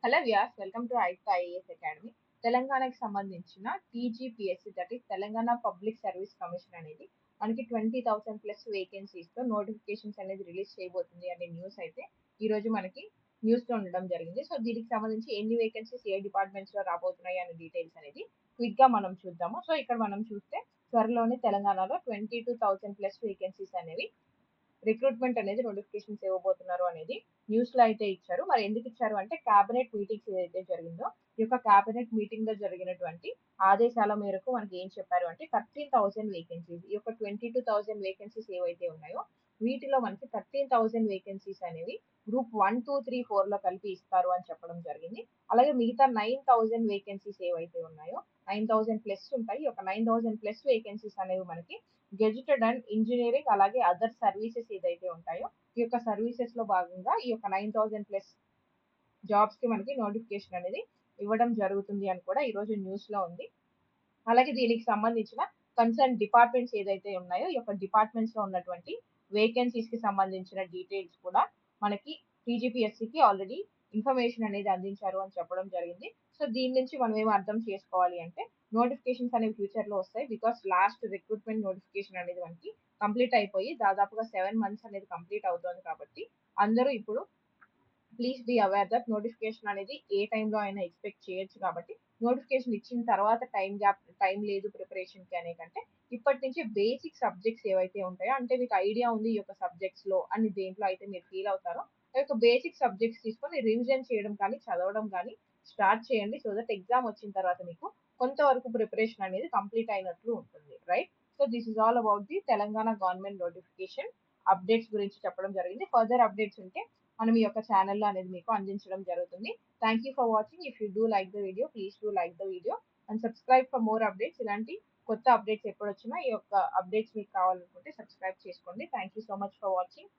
Hello Vyas welcome to IAS academy. తెలంగాణకి సంబంధించిన TGPSC that is Telangana public service commission అనేది మనకి 20,000 ప్లస్ వేకెన్సీస్ తో నోటిఫికేషన్స్ అనేది రిలీజ్ చేయబోతుంది అనే న్యూస్ అయితే ఈ రోజు మనకి న్యూస్ లో ఉండడం జరిగింది. సో దీనికి సంబంధించి ఎన్ని వేకెన్సీస్ ఏ డిపార్ట్మెంట్స్ లో రాబోతున్నాయి అనే డీటెయిల్స్ అనేది క్విక్ గా మనం చూద్దాము. సో ఇక్కడ మనం చూస్తే త్వరలోనే తెలంగాణలో 22,000 ప్లస్ వేకెన్సీస్ అనేవి రిక్రూట్మెంట్ అనేది నోటిఫికేషన్స్ ఇవ్వబోతున్నారు అనేది న్యూస్ లో అయితే ఇచ్చారు. మరి ఎందుకు ఇచ్చారు అంటే క్యాబినెట్ మీటింగ్స్ ఏదైతే జరిగిందో ఈ యొక్క క్యాబినెట్ మీటింగ్ లో జరిగినటువంటి ఆదేశాల మేరకు మనకి ఏం చెప్పారు అంటే 13,000 వేకెన్సీస్, ఈ యొక్క 22,000 వేకెన్సీస్ ఏవైతే ఉన్నాయో వీటిలో మనకి 13,000 వేకెన్సీస్ అనేవి గ్రూప్ 1, 2, 3, 4 లో కలిపి ఇస్తారు అని చెప్పడం జరిగింది. అలాగే మిగతా 9,000 వేకెన్సీస్ ఏవైతే ఉన్నాయో 9,000 ప్లస్ ఉంటాయి. ఈ యొక్క 9,000 ప్లస్ వేకెన్సీస్ అనేవి మనకి గెజిటెడ్ అండ్ ఇంజనీరింగ్ అలాగే అదర్ సర్వీసెస్ ఏదైతే ఉంటాయో ఈ యొక్క సర్వీసెస్ లో భాగంగా ఈ యొక్క 9,000 ప్లస్ జాబ్స్ కి మనకి నోటిఫికేషన్ అనేది ఇవ్వడం జరుగుతుంది అని కూడా ఈ రోజు న్యూస్ లో ఉంది. అలాగే దీనికి సంబంధించిన కన్సర్న్ డిపార్ట్మెంట్స్ ఏదైతే ఉన్నాయో ఈ యొక్క డిపార్ట్మెంట్స్ లో ఉన్నటువంటి వేకెన్సీస్ కి సంబంధించిన డీటెయిల్స్ కూడా మనకి టీజీపీఎస్సీకి ఆల్రెడీ ఇన్ఫర్మేషన్ అనేది అందించారు అని చెప్పడం జరిగింది. సో దీని నుంచి మనం ఏం అర్థం చేసుకోవాలి అంటే నోటిఫికేషన్స్ అనేవి ఫ్యూచర్ లో వస్తాయి. బికాస్ లాస్ట్ రిక్రూట్మెంట్ నోటిఫికేషన్ అనేది మనకి కంప్లీట్ అయిపోయి దాదాపుగా 7 months అనేది కంప్లీట్ అవుతుంది కాబట్టి అందరూ ఇప్పుడు please be aware that notification అనేది ఏ టైంలో అయినా ఎక్స్పెక్ట్ చేయొచ్చు. కాబట్టి నోటిఫికేషన్ ఇచ్చిన తర్వాత టైం లేదు ప్రిపరేషన్ కి అనే కంటే ఇప్పటి నుంచి బేసిక్ సబ్జెక్ట్స్ ఏవైతే ఉంటాయో అంటే మీకు ఐడియా ఉంది ఈ యొక్క సబ్జెక్ట్స్ లో అని దేంట్లో అయితే మీరు ఫీల్ అవుతారో ఆ యొక్క బేసిక్ సబ్జెక్ట్స్ తీసుకొని రివిజన్ చేయడం కానీ చదవడం కానీ స్టార్ట్ చేయండి. సో దట్ ఎగ్జామ్ వచ్చిన తర్వాత మీకు కొంతవరకు ప్రిపరేషన్ అనేది కంప్లీట్ అయినట్లు ఉంటుంది, right? So this is all about the Telangana government notification updates గురించి చెప్పడం జరిగింది. ఫర్దర్ అప్డేట్స్ ఉంటే మనం ఈ యొక్క ఛానల్లో అనేది మీకు అందించడం జరుగుతుంది. Thank you for watching. If you do like the video please do like the video and subscribe for more updates. ఇలాంటి కొత్త అప్డేట్స్ ఎప్పుడు వచ్చినా ఈ యొక్క అప్డేట్స్ మీకు కావాలనుకుంటే సబ్స్క్రైబ్ చేసుకోండి. Thank you so much for watching.